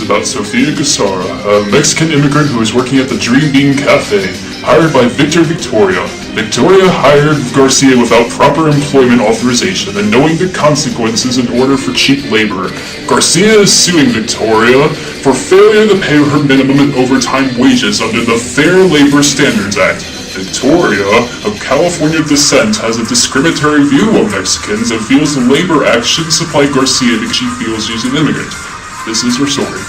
is about Sofia Gasara, a Mexican immigrant who is working at the Dream Bean Cafe, hired by Victor Victoria. Victoria hired Garcia without proper employment authorization and knowing the consequences in order for cheap labor. Garcia is suing Victoria for failure to pay her minimum and overtime wages under the Fair Labor Standards Act. Victoria, of California descent, has a discriminatory view of Mexicans and feels the labor act should supply Garcia that she feels she's an immigrant. This is her story.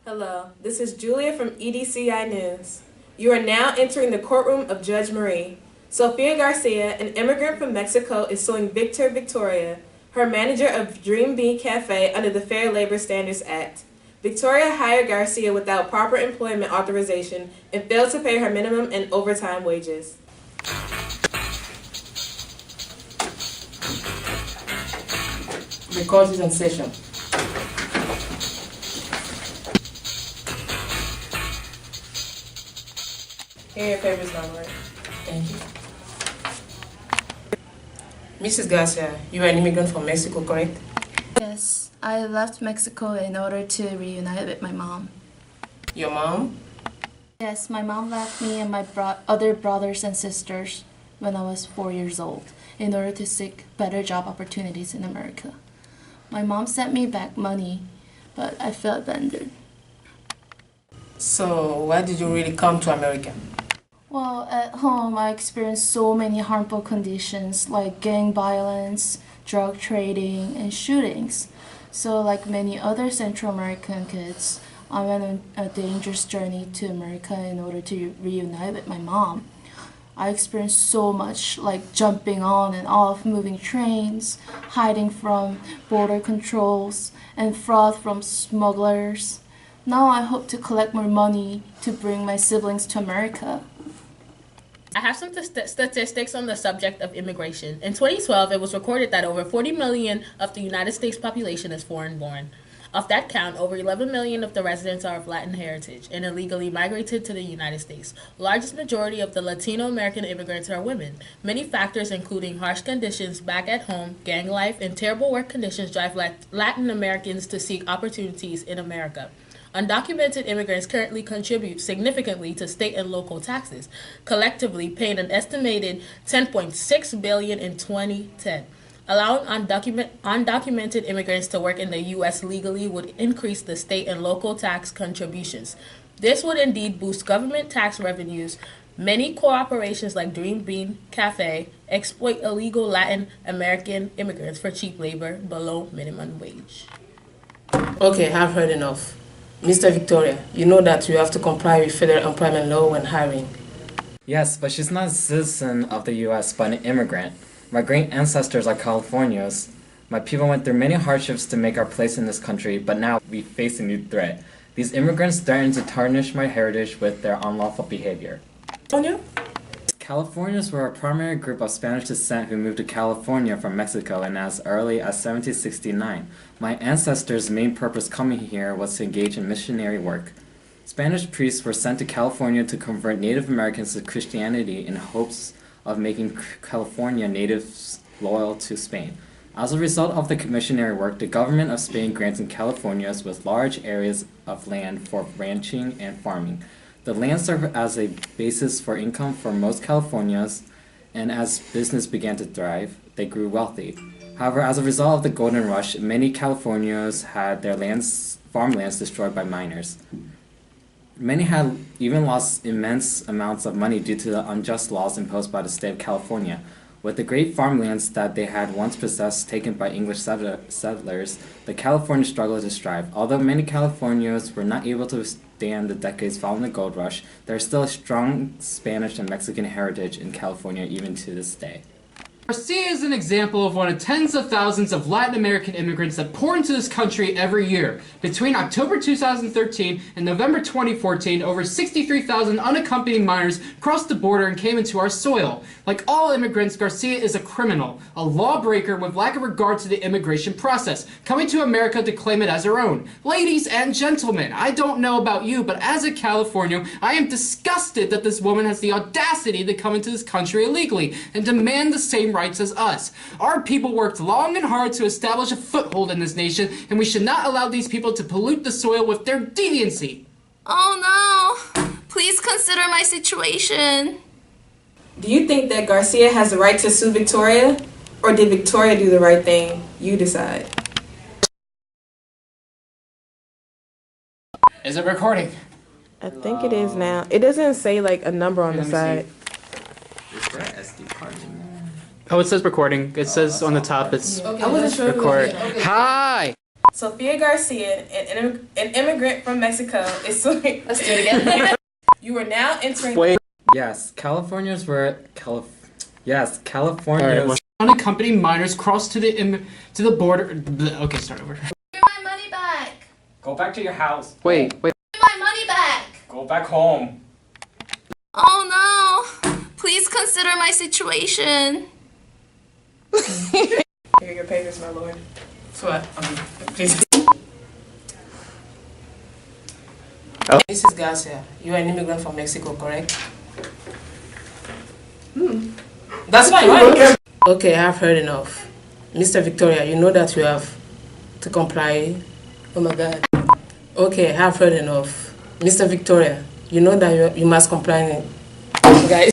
Hello, this is Julia from EDCI News. You are now entering the courtroom of Judge Marie. Sofia Garcia, an immigrant from Mexico, is suing Victor Victoria, her manager of Dream Bean Cafe, under the Fair Labor Standards Act. Victoria hired Garcia without proper employment authorization and failed to pay her minimum and overtime wages. The court is in session. Here are your papers, my lord. Thank you. Mrs. Garcia, you are an immigrant from Mexico, correct? Yes, I left Mexico in order to reunite with my mom. Your mom? Yes, my mom left me and my other brothers and sisters when I was 4 years old in order to seek better job opportunities in America. My mom sent me back money, but I felt abandoned. So, why did you really come to America? Well, at home I experienced so many harmful conditions like gang violence, drug trading, and shootings. So like many other Central American kids, I went on a dangerous journey to America in order to reunite with my mom. I experienced so much, like jumping on and off moving trains, hiding from border controls, and fraud from smugglers. Now I hope to collect more money to bring my siblings to America. I have some statistics on the subject of immigration. In 2012, it was recorded that over 40 million of the United States population is foreign-born. Of that count, over 11 million of the residents are of Latin heritage and illegally migrated to the United States. Largest majority of the Latino American immigrants are women. Many factors, including harsh conditions back at home, gang life, and terrible work conditions, drive Latin Americans to seek opportunities in America. Undocumented immigrants currently contribute significantly to state and local taxes, collectively paying an estimated $10.6 billion in 2010. Allowing undocumented immigrants to work in the U.S. legally would increase the state and local tax contributions. This would indeed boost government tax revenues. Many corporations like Dream Bean Cafe exploit illegal Latin American immigrants for cheap labor below minimum wage. Okay, I've heard enough. Mr. Victoria, you know that you have to comply with federal employment law when hiring. Yes, but she's not a citizen of the U.S., but an immigrant. My great ancestors are Californians. My people went through many hardships to make our place in this country, but now we face a new threat. These immigrants threaten to tarnish my heritage with their unlawful behavior. California? Californians were a primary group of Spanish descent who moved to California from Mexico, and as early as 1769. My ancestors' main purpose coming here was to engage in missionary work. Spanish priests were sent to California to convert Native Americans to Christianity in hopes of making California natives loyal to Spain. As a result of the missionary work, the government of Spain granted Californians with large areas of land for ranching and farming. The land served as a basis for income for most Californians, and as business began to thrive, they grew wealthy. However, as a result of the Golden Rush, many Californians had their farmlands destroyed by miners. Many had even lost immense amounts of money due to the unjust laws imposed by the state of California. With the great farmlands that they had once possessed taken by English settlers, the Californians struggled to strive. Although many Californians were not able to withstand the decades following the gold rush, there is still a strong Spanish and Mexican heritage in California even to this day. Garcia is an example of one of tens of thousands of Latin American immigrants that pour into this country every year. Between October 2013 and November 2014, over 63,000 unaccompanied minors crossed the border and came into our soil. Like all immigrants, Garcia is a criminal, a lawbreaker with lack of regard to the immigration process, coming to America to claim it as her own. Ladies and gentlemen, I don't know about you, but as a Californian, I am disgusted that this woman has the audacity to come into this country illegally and demand the same rights as us. Our people worked long and hard to establish a foothold in this nation, and we should not allow these people to pollute the soil with their deviancy. Oh no! Please consider my situation. Do you think that Garcia has the right to sue Victoria? Or did Victoria do the right thing? You decide. Is it recording? I think it is now. It doesn't say like a number on the side. Is there an SD card in there? Oh, it says recording. It says on the top, it's I wasn't sure. record. Hi! Sofia Garcia, an immigrant from Mexico, is suing. Let's do it again. You are now entering. Wait. Yes, California's were Yes, Alright, California's. well, unaccompanied minors cross to the border. Okay, start over. Give me my money back. Go back to your house. Wait. Give me my money back. Go back home. Oh no! Please consider my situation. Here are your papers, my lord. So what? Please. Mrs. Garcia, you are an immigrant from Mexico, correct? That's fine, right? Okay, I've heard enough. Mr. Victoria, you know that you have to comply. Oh my God. Okay, I've heard enough. Mr. Victoria, you know that you must comply. Guys.